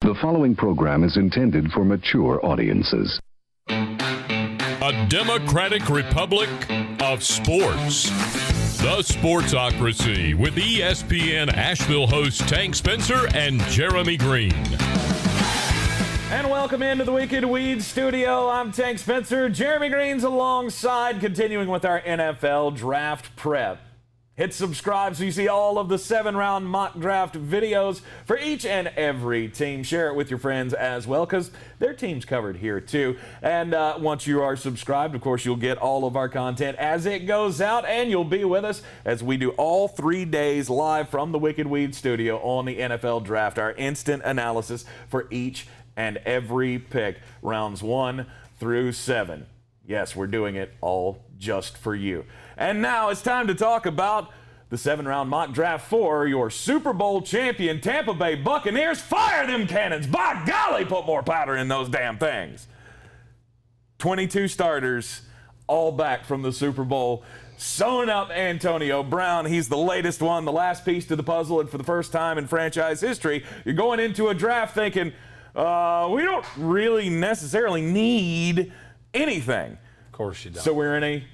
The following program is intended for mature audiences. A democratic republic of sports. The Sportsocracy with ESPN Asheville hosts Tank Spencer and Jeremy Greene. And welcome into the Wicked Weeds studio. I'm Tank Spencer. Jeremy Greene's alongside, continuing with our NFL draft prep. Hit subscribe so you see all of the 7-round mock draft videos for each and every team. Share it with your friends as well, because their team's covered here too. And once you are subscribed, of course, you'll get all of our content as it goes out, and you'll be with us as we do all 3 days live from the Wicked Weed studio on the NFL draft, our instant analysis for each and every pick, rounds 1 through 7. Yes, we're doing it all just for you. And now it's time to talk about the 7-round mock draft for your Super Bowl champion Tampa Bay Buccaneers. Fire them cannons! By golly, put more powder in those damn things. 22 starters, all back from the Super Bowl. Sewn up Antonio Brown. He's the latest one, the last piece to the puzzle, and for the first time in franchise history, you're going into a draft thinking, we don't really necessarily need anything. Of course you don't. So we're in a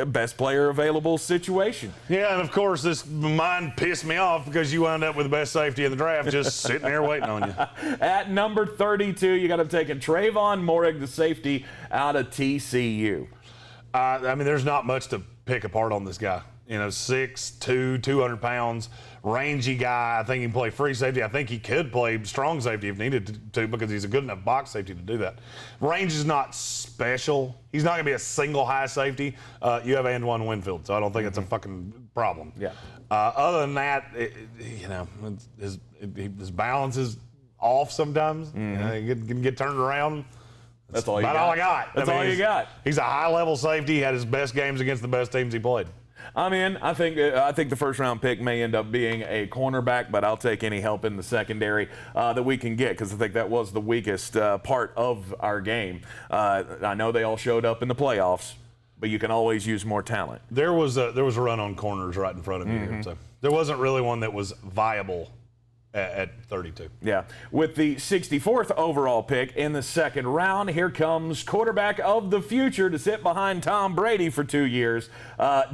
best player available situation. Yeah, and of course this mine pissed me off because you wound up with the best safety in the draft just sitting there waiting on you. At number 32, you got him taking Trayvon Moehrig, the safety out of TCU. I mean, there's not much to pick apart on this guy. You know, 6'2", 200 pounds, rangy guy. I think he can play free safety. I think he could play strong safety if needed to because he's a good enough box safety to do that. Range is not special. He's not going to be a single high safety. You have Antoine Winfield, so I don't think it's a fucking problem. Yeah. Other than that, his balance is off sometimes. You know, he can get turned around. That's all you about got. all I got. That's all you got. He's a high-level safety. He had his best games against the best teams he played. I'm in. I think the first-round pick may end up being a cornerback, but I'll take any help in the secondary that we can get because I think that was the weakest part of our game. I know they all showed up in the playoffs, but you can always use more talent. There was a run on corners right in front of me here, so there wasn't really one that was viable at 32. Yeah. With the 64th overall pick in the second round, here comes quarterback of the future to sit behind Tom Brady for 2 years,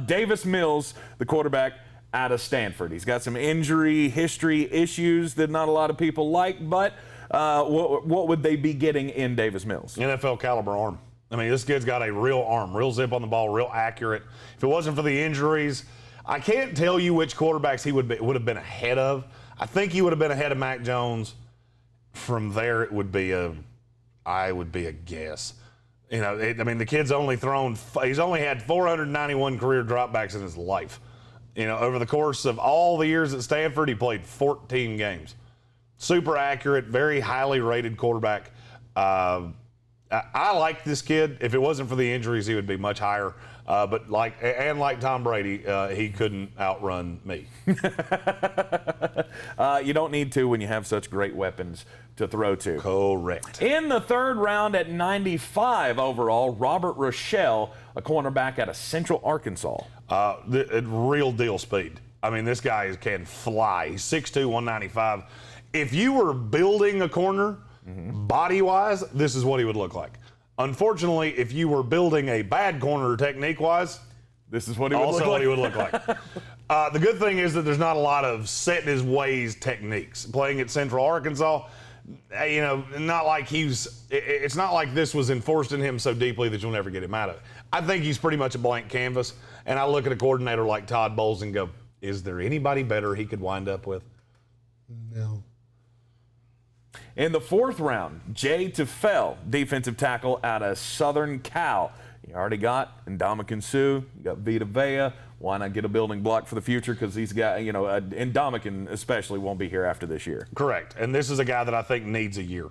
Davis Mills, the quarterback out of Stanford. He's got some injury history issues that not a lot of people like, but what would they be getting in Davis Mills? NFL caliber arm. I mean, this kid's got a real arm, real zip on the ball, real accurate. If it wasn't for the injuries, I can't tell you which quarterbacks he would have been ahead of. I think he would have been ahead of Mac Jones. From there, it would be a guess. You know, I mean, the kid's he's only had 491 career dropbacks in his life. You know, over the course of all the years at Stanford, he played 14 games. Super accurate, very highly rated quarterback. I like this kid. If it wasn't for the injuries, he would be much higher. But like Tom Brady, he couldn't outrun me. You don't need to when you have such great weapons to throw to. Correct. In the third round at 95 overall, Robert Rochelle, a cornerback out of Central Arkansas. Real deal speed. I mean, this guy can fly. He's 6'2", 195. If you were building a corner, body-wise, this is what he would look like. Unfortunately, if you were building a bad corner technique-wise, this is what he would look like. The good thing is that there's not a lot of set in his ways techniques. Playing at Central Arkansas, you know, it's not like this was enforced in him so deeply that you'll never get him out of it. I think he's pretty much a blank canvas, and I look at a coordinator like Todd Bowles and go, is there anybody better he could wind up with? No. In the fourth round, Jay Tufel, defensive tackle out of Southern Cal. You already got Ndamukong Suh, you got Vita Vea. Why not get a building block for the future? Because he's got, Ndamukong especially won't be here after this year. Correct. And this is a guy that I think needs a year.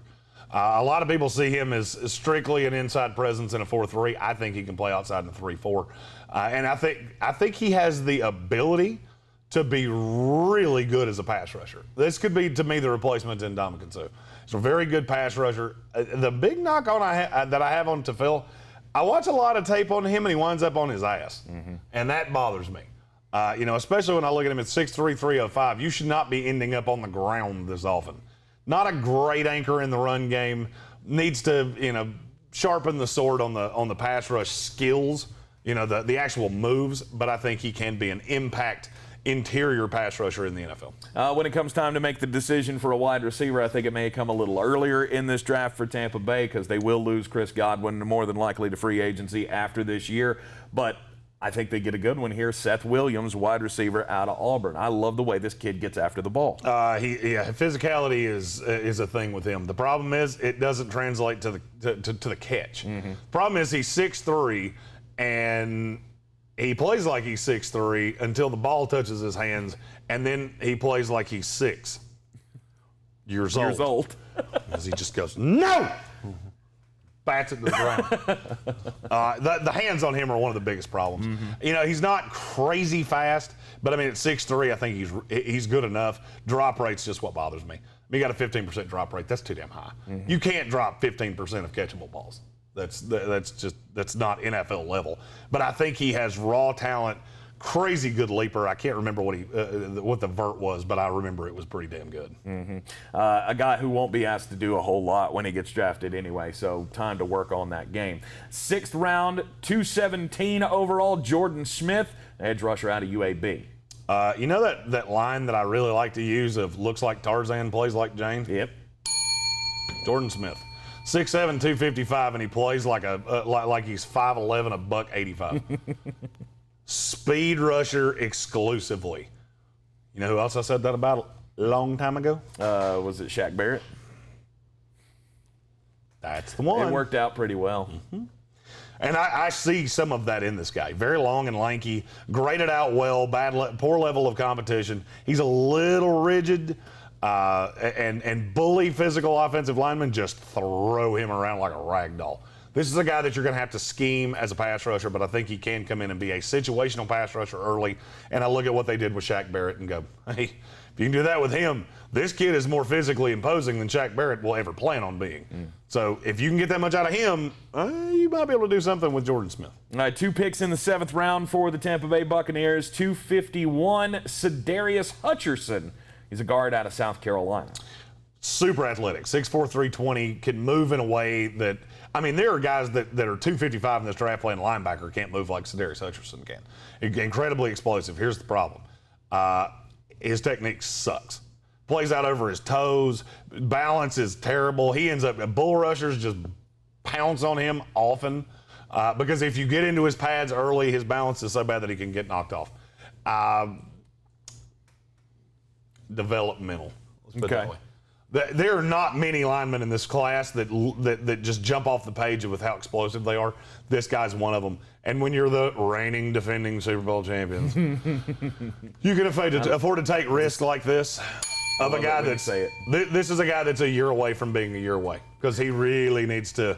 A lot of people see him as strictly an inside presence in a 4-3. I think he can play outside in a 3-4. And I think he has the ability to be really good as a pass rusher. This could be, to me, the replacement to Ndamukong Suh. He's a very good pass rusher. The big knock on that I have on Tufel, I watch a lot of tape on him, and he winds up on his ass. And that bothers me. Especially when I look at him at 6'3", 305. You should not be ending up on the ground this often. Not a great anchor in the run game. Needs to, sharpen the sword on the pass rush skills, the actual moves. But I think he can be an impact interior pass rusher in the NFL. When it comes time to make the decision for a wide receiver, I think it may come a little earlier in this draft for Tampa Bay because they will lose Chris Godwin, more than likely to free agency after this year. But I think they get a good one here. Seth Williams, wide receiver out of Auburn. I love the way this kid gets after the ball. Physicality is a thing with him. The problem is it doesn't translate to the catch. Mm-hmm. The problem is he's 6'3", and he plays like he's 6'3" until the ball touches his hands, and then he plays like he's 6 years old. Because he just goes, no! Bats it to the ground. The hands on him are one of the biggest problems. Mm-hmm. He's not crazy fast, but at 6'3", I think he's good enough. Drop rate's just what bothers me. You got a 15% drop rate. That's too damn high. Mm-hmm. You can't drop 15% of catchable balls. That's not NFL level. But I think he has raw talent. Crazy good leaper. I can't remember what the vert was, but I remember it was pretty damn good. Mm-hmm. A guy who won't be asked to do a whole lot when he gets drafted anyway, so time to work on that game. 6th round, 217 overall, Jordan Smith, edge rusher out of UAB. That line that I really like to use of looks like Tarzan, plays like James? Yep. Jordan Smith. 6'7", 255, and he plays like he's 5'11", $185. Speed rusher exclusively. You know who else I said that about a long time ago? Was it Shaq Barrett? That's the one. It worked out pretty well. Mm-hmm. And I see some of that in this guy. Very long and lanky, graded out well, poor level of competition. He's a little rigid, and bully physical offensive linemen just throw him around like a rag doll. This is a guy that you're going to have to scheme as a pass rusher, but I think he can come in and be a situational pass rusher early. And I look at what they did with Shaq Barrett and go, hey, if you can do that with him, this kid is more physically imposing than Shaq Barrett will ever plan on being. So if you can get that much out of him, you might be able to do something with Jordan Smith. All right, 2 picks in the 7th round for the Tampa Bay Buccaneers. 251, Sedarius Hutcherson. He's a guard out of South Carolina. Super athletic, 6'4", 320, can move in a way that, there are guys that are 255 in this draft playing linebacker can't move like Sedarius Hutcherson can. Incredibly explosive. Here's the problem. His technique sucks. Plays out over his toes. Balance is terrible. He ends up, bull rushers just pounce on him often because if you get into his pads early, his balance is so bad that he can get knocked off. Developmental. Let's put it that way. There are not many linemen in this class that just jump off the page with how explosive they are. This guy's one of them. And when you're the reigning, defending Super Bowl champions, you can afford to take risks like this of a guy that's this is a guy that's a year away from being a year away because he really needs to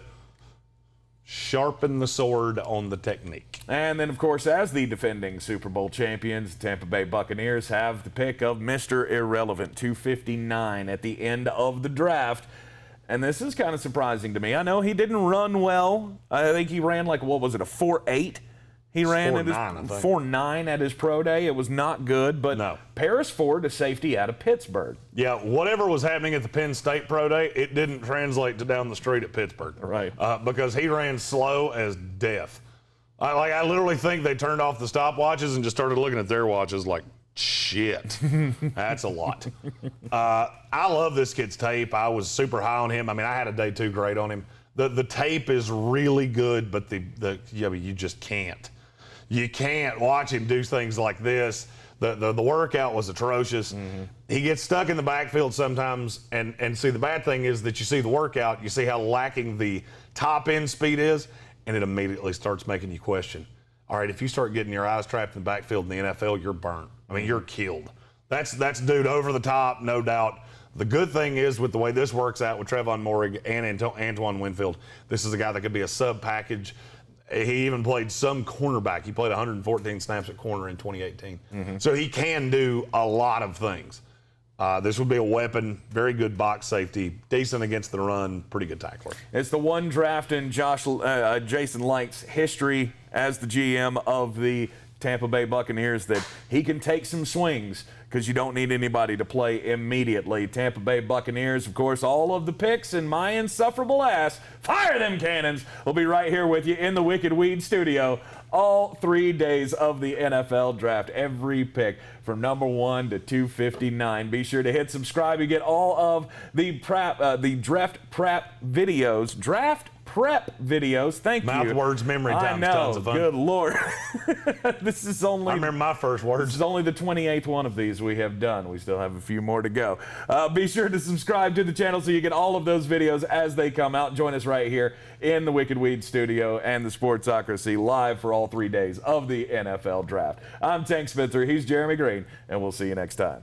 sharpen the sword on the technique. And then, of course, as the defending Super Bowl champions, the Tampa Bay Buccaneers have the pick of Mr. Irrelevant, 259 at the end of the draft. And this is kind of surprising to me. I know he didn't run well. I think he ran like, a 4.8? He ran 4.9 at his pro day. It was not good, but no. Paris Ford, a safety out of Pittsburgh. Yeah, whatever was happening at the Penn State pro day, it didn't translate to down the street at Pittsburgh. Right. Because he ran slow as death. I literally think they turned off the stopwatches and just started looking at their watches like, shit, that's a lot. I love this kid's tape. I was super high on him. I had a day 2 grade on him. The tape is really good, but you just can't. You can't watch him do things like this. The workout was atrocious. Mm-hmm. He gets stuck in the backfield sometimes, and see, the bad thing is that you see the workout, you see how lacking the top end speed is, and it immediately starts making you question, all right, if you start getting your eyes trapped in the backfield in the NFL, you're burnt. You're killed. That's dude over the top, no doubt. The good thing is with the way this works out with Trevon Moehrig and Antoine Winfield, this is a guy that could be a sub package. He even played some cornerback. He played 114 snaps at corner in 2018. Mm-hmm. So he can do a lot of things. This would be a weapon, very good box safety, decent against the run, pretty good tackler. It's the one draft in Jason Licht's history as the GM of the Tampa Bay Buccaneers that he can take some swings because you don't need anybody to play immediately. Tampa Bay Buccaneers, of course, all of the picks and my insufferable ass, fire them cannons, will be right here with you in the Wicked Weed studio all 3 days of the NFL draft. Every pick from number 1 to 259. Be sure to hit subscribe. You get all of the draft prep videos. Thank you. Mouth words, memory time. I know. Tons of fun. Good Lord. This is only. I remember my first words. This is only the 28th one of these we have done. We still have a few more to go. Be sure to subscribe to the channel so you get all of those videos as they come out. Join us right here in the Wicked Weed studio and the Sportsocracy live for all 3 days of the NFL draft. I'm Tank Spencer. He's Jeremy Greene, and we'll see you next time.